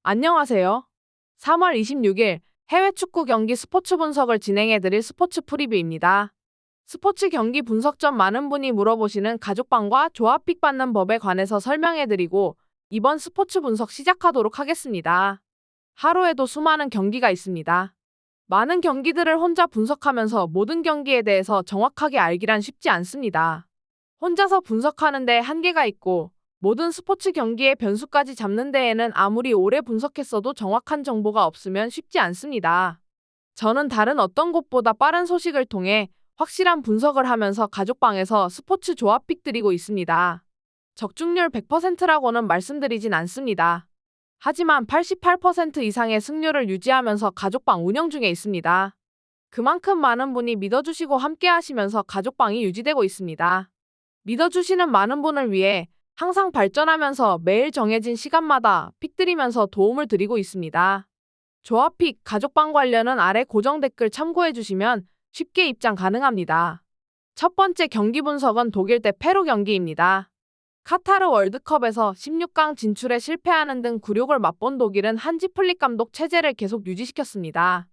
안녕하세요. 3월 26일 해외 축구 경기 스포츠 분석을 진행해드릴 스포츠 프리뷰입니다. 스포츠 경기 분석 전 많은 분이 물어보시는 가족방과 조합픽 받는 법에 관해서 설명해드리고 이번 스포츠 분석 시작하도록 하겠습니다. 하루에도 수많은 경기가 있습니다. 많은 경기들을 혼자 분석하면서 모든 경기에 대해서 정확하게 알기란 쉽지 않습니다. 혼자서 분석하는데 한계가 있고 모든 스포츠 경기의 변수까지 잡는 데에는 아무리 오래 분석했어도 정확한 정보가 없으면 쉽지 않습니다. 저는 다른 어떤 곳보다 빠른 소식을 통해 확실한 분석을 하면서 가족방에서 스포츠 조합픽 드리고 있습니다. 적중률 100%라고는 말씀드리진 않습니다. 하지만 88% 이상의 승률을 유지하면서 가족방 운영 중에 있습니다. 그만큼 많은 분이 믿어주시고 함께 하시면서 가족방이 유지되고 있습니다. 믿어주시는 많은 분을 위해 항상 발전하면서 매일 정해진 시간마다 픽 드리면서 도움을 드리고 있습니다. 조합픽, 가족방 관련은 아래 고정 댓글 참고해 주시면 쉽게 입장 가능합니다. 첫 번째 경기 분석은 독일 대 페루 경기입니다. 카타르 월드컵에서 16강 진출에 실패하는 등 굴욕을 맛본 독일은 한지 플릭 감독 체제를 계속 유지시켰습니다.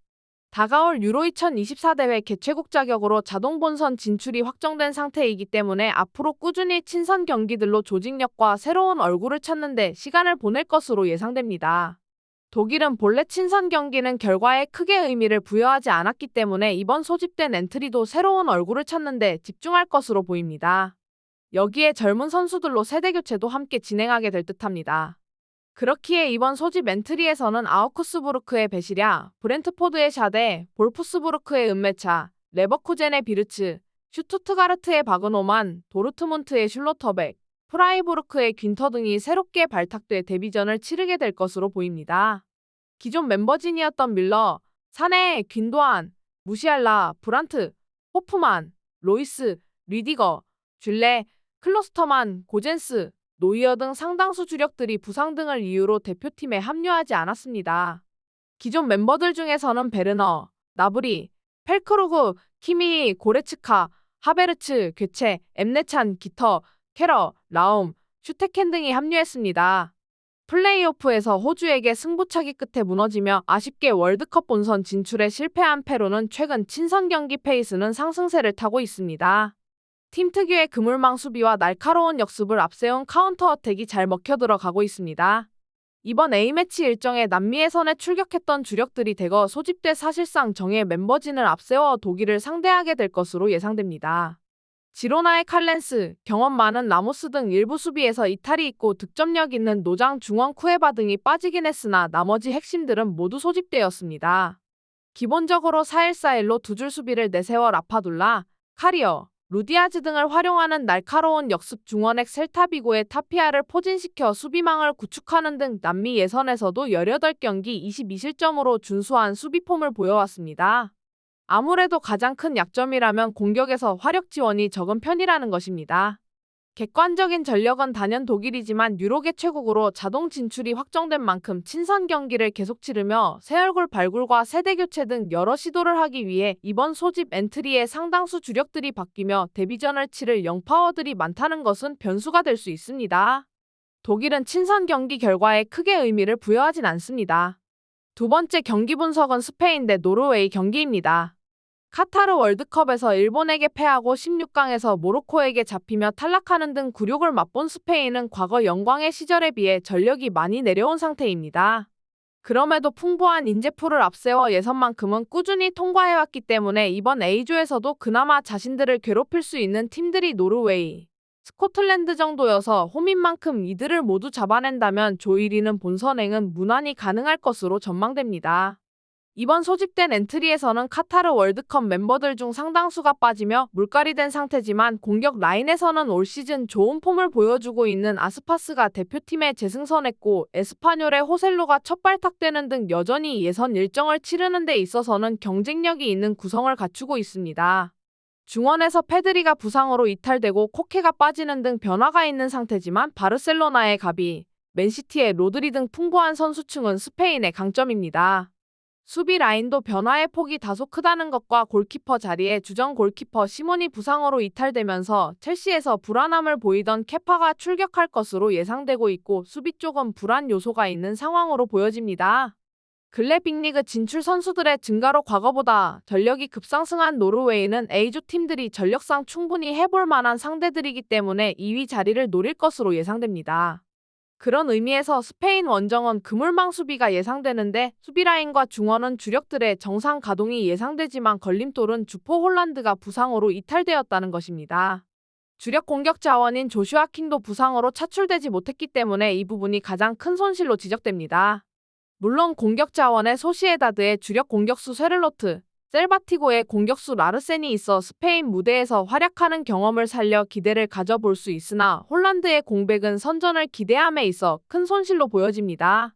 다가올 유로 2024 대회 개최국 자격으로 자동 본선 진출이 확정된 상태이기 때문에 앞으로 꾸준히 친선 경기들로 조직력과 새로운 얼굴을 찾는 데 시간을 보낼 것으로 예상됩니다. 독일은 본래 친선 경기는 결과에 크게 의미를 부여하지 않았기 때문에 이번 소집된 엔트리도 새로운 얼굴을 찾는 데 집중할 것으로 보입니다. 여기에 젊은 선수들로 세대 교체도 함께 진행하게 될 듯합니다. 그렇기에 이번 소집 엔트리에서는 아우크스부르크의 베시랴, 브렌트포드의 샤데, 볼프스부르크의 은메차, 레버쿠젠의 비르츠, 슈투트가르트의 바그노만, 도르트문트의 슐로터백, 프라이부르크의 귄터 등이 새롭게 발탁돼 데뷔전을 치르게 될 것으로 보입니다. 기존 멤버진이었던 밀러, 사네, 귄도안, 무시알라, 브란트, 호프만, 로이스, 리디거, 쥘레, 클로스터만, 고젠스, 노이어 등 상당수 주력들이 부상 등을 이유로 대표팀에 합류하지 않았습니다. 기존 멤버들 중에서는 베르너, 나브리, 펠크루그, 키미, 고레츠카, 하베르츠, 괴체, 엠네찬, 기터, 케러, 라움, 슈테켄 등이 합류했습니다. 플레이오프에서 호주에게 승부차기 끝에 무너지며 아쉽게 월드컵 본선 진출에 실패한 페루는 최근 친선 경기 페이스는 상승세를 타고 있습니다. 팀 특유의 그물망 수비와 날카로운 역습을 앞세운 카운터 어택이 잘 먹혀 들어가고 있습니다. 이번 A매치 일정에 남미 예선에 출격했던 주력들이 대거 소집돼 사실상 정예 멤버진을 앞세워 독일을 상대하게 될 것으로 예상됩니다. 지로나의 칼렌스, 경험 많은 라모스 등 일부 수비에서 이탈이 있고 득점력 있는 노장 중원 쿠에바 등이 빠지긴 했으나 나머지 핵심들은 모두 소집되었습니다. 기본적으로 4-1-4-1로 두 줄 수비를 내세워 라파둘라, 카리어, 루디아즈 등을 활용하는 날카로운 역습 중원액 셀타비고의 타피아를 포진시켜 수비망을 구축하는 등 남미 예선에서도 18경기 22실점으로 준수한 수비폼을 보여왔습니다. 아무래도 가장 큰 약점이라면 공격에서 화력 지원이 적은 편이라는 것입니다. 객관적인 전력은 단연 독일이지만 유로 개최국으로 자동 진출이 확정된 만큼 친선 경기를 계속 치르며 새 얼굴 발굴과 세대 교체 등 여러 시도를 하기 위해 이번 소집 엔트리의 상당수 주력들이 바뀌며 데뷔전을 치를 영파워들이 많다는 것은 변수가 될 수 있습니다. 독일은 친선 경기 결과에 크게 의미를 부여하진 않습니다. 두 번째 경기 분석은 스페인 대 노르웨이 경기입니다. 카타르 월드컵에서 일본에게 패하고 16강에서 모로코에게 잡히며 탈락하는 등 굴욕을 맛본 스페인은 과거 영광의 시절에 비해 전력이 많이 내려온 상태입니다. 그럼에도 풍부한 인재풀을 앞세워 예선만큼은 꾸준히 통과해왔기 때문에 이번 A조에서도 그나마 자신들을 괴롭힐 수 있는 팀들이 노르웨이, 스코틀랜드 정도여서 홈인 만큼 이들을 모두 잡아낸다면 조 1위는 본선행은 무난히 가능할 것으로 전망됩니다. 이번 소집된 엔트리에서는 카타르 월드컵 멤버들 중 상당수가 빠지며 물갈이 된 상태지만 공격 라인에서는 올 시즌 좋은 폼을 보여주고 있는 아스파스가 대표팀에 재승선했고 에스파뇰의 호셀루가 첫 발탁되는 등 여전히 예선 일정을 치르는 데 있어서는 경쟁력이 있는 구성을 갖추고 있습니다. 중원에서 페드리가 부상으로 이탈되고 코케가 빠지는 등 변화가 있는 상태지만 바르셀로나의 가비, 맨시티의 로드리 등 풍부한 선수층은 스페인의 강점입니다. 수비 라인도 변화의 폭이 다소 크다는 것과 골키퍼 자리에 주전 골키퍼 시몬이 부상으로 이탈되면서 첼시에서 불안함을 보이던 케파가 출격할 것으로 예상되고 있고 수비 쪽은 불안 요소가 있는 상황으로 보여집니다. 근래 빅리그 진출 선수들의 증가로 과거보다 전력이 급상승한 노르웨이는 A조 팀들이 전력상 충분히 해볼 만한 상대들이기 때문에 2위 자리를 노릴 것으로 예상됩니다. 그런 의미에서 스페인 원정은 그물망 수비가 예상되는데 수비라인과 중원은 주력들의 정상 가동이 예상되지만 걸림돌은 주포 홀란드가 부상으로 이탈되었다는 것입니다. 주력 공격 자원인 조슈아 킹도 부상으로 차출되지 못했기 때문에 이 부분이 가장 큰 손실로 지적됩니다. 물론 공격 자원에 소시에다드의 주력 공격수 세를로트, 셀바티고의 공격수 라르센이 있어 스페인 무대에서 활약하는 경험을 살려 기대를 가져볼 수 있으나 홀란드의 공백은 선전을 기대함에 있어 큰 손실로 보여집니다.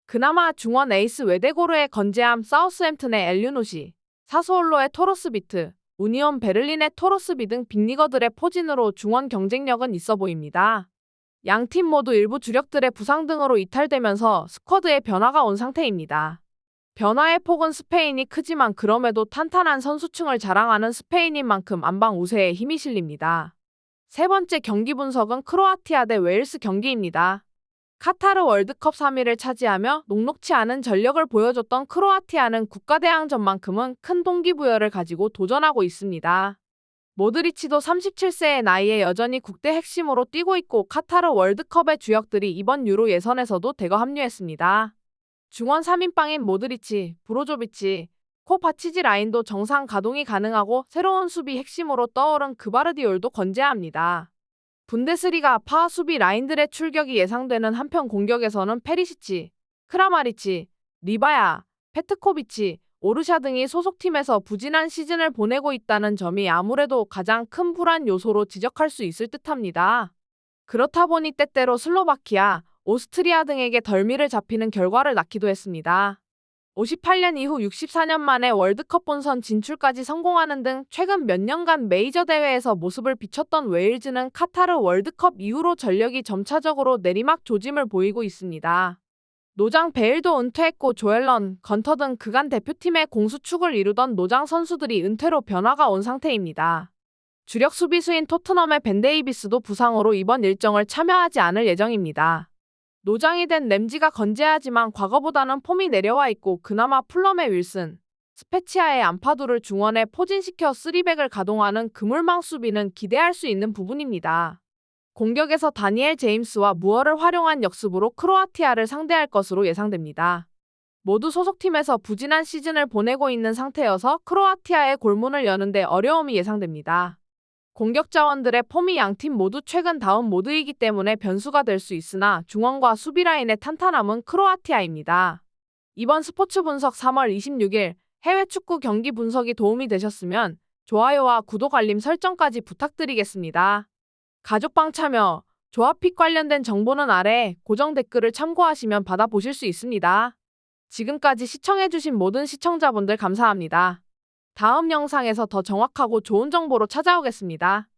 그나마 중원 에이스 웨데고르의 건재함, 사우스햄튼의 엘류노시, 사스올로의 토로스비트, 우니온 베를린의 토로스비 등 빅리거들의 포진으로 중원 경쟁력은 있어 보입니다. 양 팀 모두 일부 주력들의 부상 등으로 이탈되면서 스쿼드에 변화가 온 상태입니다. 변화의 폭은 스페인이 크지만 그럼에도 탄탄한 선수층을 자랑하는 스페인인 만큼 안방 우세에 힘이 실립니다. 세 번째 경기 분석은 크로아티아 대 웨일스 경기입니다. 카타르 월드컵 3위를 차지하며 녹록치 않은 전력을 보여줬던 크로아티아는 국가대항전만큼은 큰 동기부여를 가지고 도전하고 있습니다. 모드리치도 37세의 나이에 여전히 국대 핵심으로 뛰고 있고 카타르 월드컵의 주역들이 이번 유로 예선에서도 대거 합류했습니다. 중원 3인방인 모드리치, 브로조비치, 코바치지 라인도 정상 가동이 가능하고 새로운 수비 핵심으로 떠오른 그바르디올도 건재합니다. 분데스리가 파워 수비 라인들의 출격이 예상되는 한편 공격에서는 페리시치, 크라마리치, 리바야, 페트코비치, 오르샤 등이 소속팀에서 부진한 시즌을 보내고 있다는 점이 아무래도 가장 큰 불안 요소로 지적할 수 있을 듯합니다. 그렇다 보니 때때로 슬로바키아, 오스트리아 등에게 덜미를 잡히는 결과를 낳기도 했습니다. 58년 이후 64년 만에 월드컵 본선 진출까지 성공하는 등 최근 몇 년간 메이저 대회에서 모습을 비췄던 웨일즈는 카타르 월드컵 이후로 전력이 점차적으로 내리막 조짐을 보이고 있습니다. 노장 베일도 은퇴했고 조엘런, 건터 등 그간 대표팀의 공수축을 이루던 노장 선수들이 은퇴로 변화가 온 상태입니다. 주력 수비수인 토트넘의 벤 데이비스도 부상으로 이번 일정을 참여하지 않을 예정입니다. 노장이 된 램지가 건재하지만 과거보다는 폼이 내려와 있고 그나마 풀럼의 윌슨, 스페치아의 안파두를 중원에 포진시켜 3백을 가동하는 그물망 수비는 기대할 수 있는 부분입니다. 공격에서 다니엘 제임스와 무어를 활용한 역습으로 크로아티아를 상대할 것으로 예상됩니다. 모두 소속팀에서 부진한 시즌을 보내고 있는 상태여서 크로아티아의 골문을 여는데 어려움이 예상됩니다. 공격 자원들의 폼이 양팀 모두 최근 다운 모드이기 때문에 변수가 될 수 있으나 중원과 수비 라인의 탄탄함은 크로아티아입니다. 이번 스포츠 분석 3월 26일 해외 축구 경기 분석이 도움이 되셨으면 좋아요와 구독 알림 설정까지 부탁드리겠습니다. 가족방 참여, 조합픽 관련된 정보는 아래 고정 댓글을 참고하시면 받아보실 수 있습니다. 지금까지 시청해주신 모든 시청자분들 감사합니다. 다음 영상에서 더 정확하고 좋은 정보로 찾아오겠습니다.